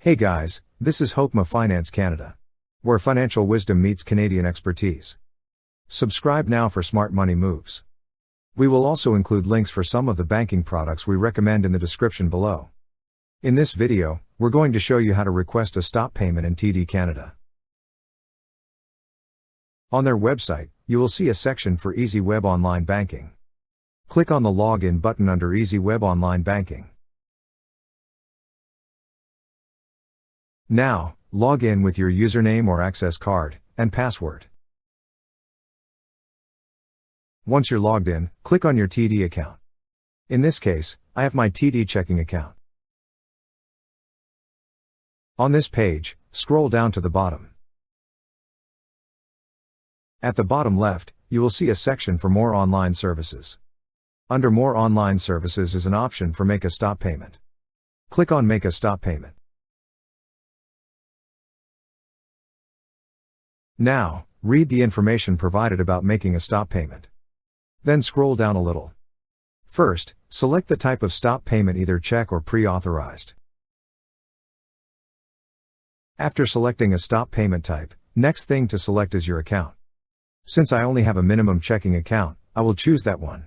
Hey guys, this is Hokma Finance Canada, where financial wisdom meets Canadian expertise. Subscribe now for smart money moves. We will also include links for some of the banking products we recommend in the description below. In this video, we're going to show you how to request a stop payment in TD Canada. On their website, you will see a section for Easy Web Online Banking. Click on the Login button under Easy Web Online Banking. Now, log in with your username or access card and password. Once you're logged in, click on your TD account. In this case, I have my TD checking account. On this page, scroll down to the bottom. At the bottom left, you will see a section for More Online Services. Under More Online Services is an option for Make a Stop Payment. Click on Make a Stop Payment. Now, read the information provided about making a stop payment. Then scroll down a little. First, select the type of stop payment, either check or pre-authorized. After selecting a stop payment type, next thing to select is your account. Since I only have a minimum checking account, I will choose that one.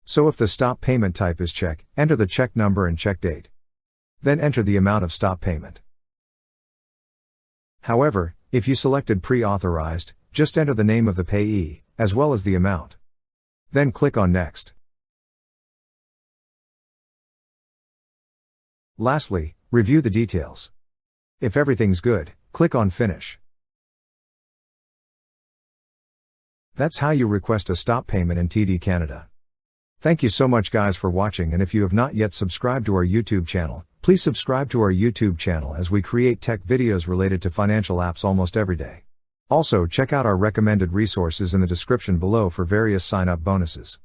So if the stop payment type is check, enter the check number and check date. Then enter the amount of stop payment. However, if you selected pre-authorized, just enter the name of the payee, as well as the amount. Then click on Next. Lastly, review the details. If everything's good, click on Finish. That's how you request a stop payment in TD Canada. Thank you so much guys for watching, and if you have not yet subscribed to our YouTube channel, please subscribe to our YouTube channel as we create tech videos related to financial apps almost every day. Also check out our recommended resources in the description below for various sign-up bonuses.